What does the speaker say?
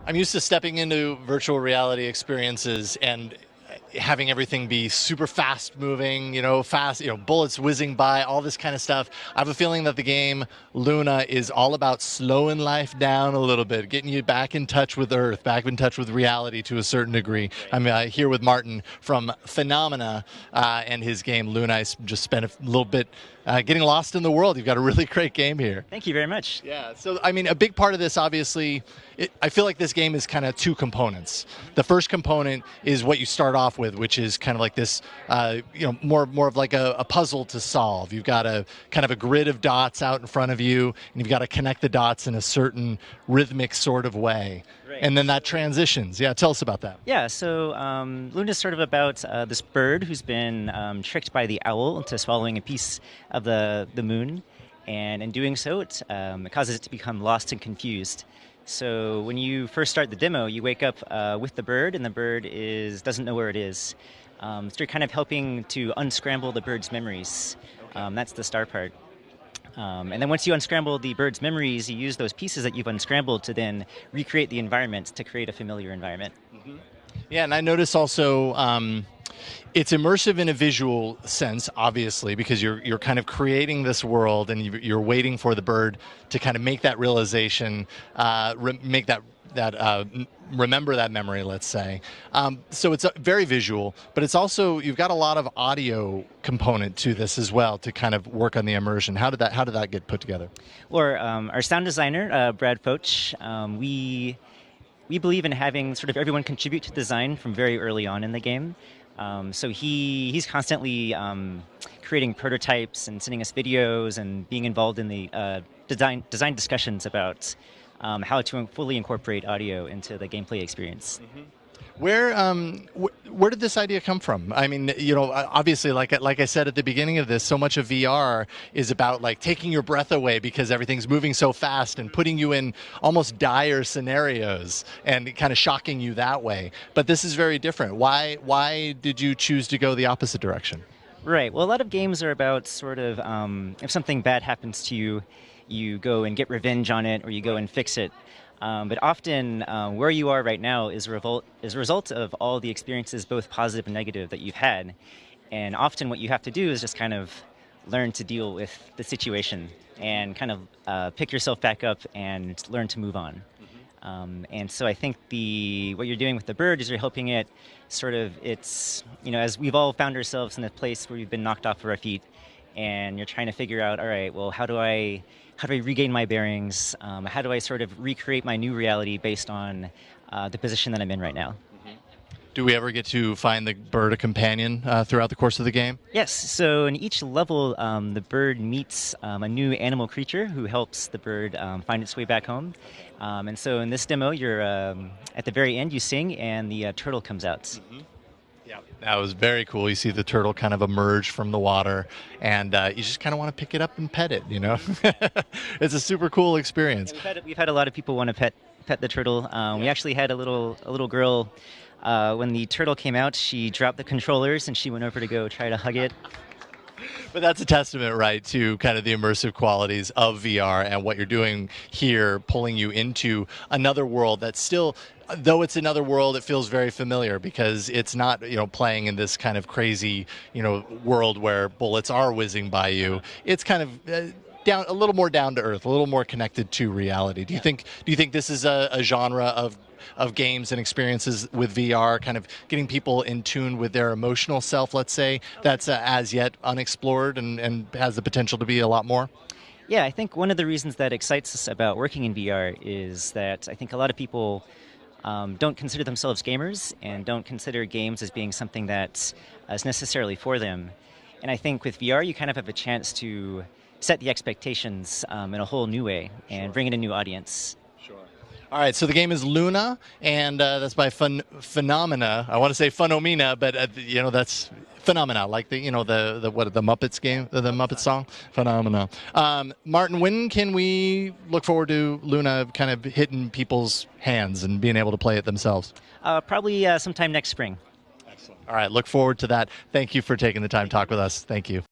I'm used to stepping into virtual reality experiences and having everything be super fast moving, fast, bullets whizzing by, all this kind of stuff. I have a feeling that the game Luna is all about slowing life down a little bit, getting you back in touch with Earth, back in touch with reality to a certain degree. I'm here with Martin from Phenomena and his game Luna. I just spent a little bit getting lost in the world. You've got a really great game here. Thank you very much. Yeah, so I mean, a big part of this, obviously, I feel like this game is kind of two components. The first component is what you start off with, which is kind of like this, more of like a puzzle to solve. You've got a kind of a grid of dots out in front of you, and you've got to connect the dots in a certain rhythmic sort of way. Right. And then that transitions. Yeah, tell us about that. Yeah, so Luna is sort of about this bird who's been tricked by the owl into swallowing a piece of the moon, and in doing so, it causes it to become lost and confused. So when you first start the demo, you wake up with the bird, and the bird doesn't know where it is. So you're kind of helping to unscramble the bird's memories. Okay. That's the star part. And then once you unscramble the bird's memories, you use those pieces that you've unscrambled to then recreate the environment to create a familiar environment. Mm-hmm. Yeah, and I notice also it's immersive in a visual sense, obviously, because you're kind of creating this world and you're waiting for the bird to kind of make that realization, remember that memory, let's say. So it's very visual, but it's also, you've got a lot of audio component to this as well to kind of work on the immersion. How did that get put together? Well, our sound designer, Brad Foch, we believe in having sort of everyone contribute to design from very early on in the game. So he's constantly creating prototypes and sending us videos and being involved in the design discussions about how to fully incorporate audio into the gameplay experience. Mm-hmm. Where did this idea come from? I mean, obviously, like I said at the beginning of this, so much of VR is about like taking your breath away because everything's moving so fast and putting you in almost dire scenarios and kind of shocking you that way. But this is very different. Why did you choose to go the opposite direction? Right. Well, a lot of games are about sort of if something bad happens to you, you go and get revenge on it, or you go and fix it. But often, where you are right now is a result of all the experiences, both positive and negative, that you've had. And often what you have to do is just kind of learn to deal with the situation and kind of pick yourself back up and learn to move on. Mm-hmm. And so I think what you're doing with the bird is you're helping it sort of, as we've all found ourselves in a place where we've been knocked off of our feet, and you're trying to figure out, all right, well, how do I regain my bearings? How do I sort of recreate my new reality based on the position that I'm in right now? Mm-hmm. Do we ever get to find the bird a companion throughout the course of the game? Yes. So in each level, the bird meets a new animal creature who helps the bird find its way back home. And so in this demo, you're at the very end, you sing, and the turtle comes out. Mm-hmm. Yeah, that was very cool. You see the turtle kind of emerge from the water, and you just kind of want to pick it up and pet it. It's a super cool experience. Yeah, we've had a lot of people want to pet the turtle. We actually had a little girl. When the turtle came out, she dropped the controllers and she went over to go try to hug it. But that's a testament, right, to kind of the immersive qualities of VR and what you're doing here, pulling you into another world that's still, though it's another world, it feels very familiar because it's not, playing in this kind of crazy, world where bullets are whizzing by you. It's kind of a little more down to earth, a little more connected to reality. Do you think this is a genre of games and experiences with VR, kind of getting people in tune with their emotional self, let's say, that's as yet unexplored and has the potential to be a lot more? Yeah, I think one of the reasons that excites us about working in VR is that I think a lot of people don't consider themselves gamers and don't consider games as being something that is necessarily for them. And I think with VR, you kind of have a chance to set the expectations in a whole new way and bring in a new audience. All right, so the game is Luna, and that's by Phenomena. I want to say Phenomena, but that's Phenomena, like the Muppets game, the Muppets song, Phenomena. Martin, when can we look forward to Luna kind of hitting people's hands and being able to play it themselves? Probably sometime next spring. Excellent. All right, look forward to that. Thank you for taking the time to talk with us. Thank you.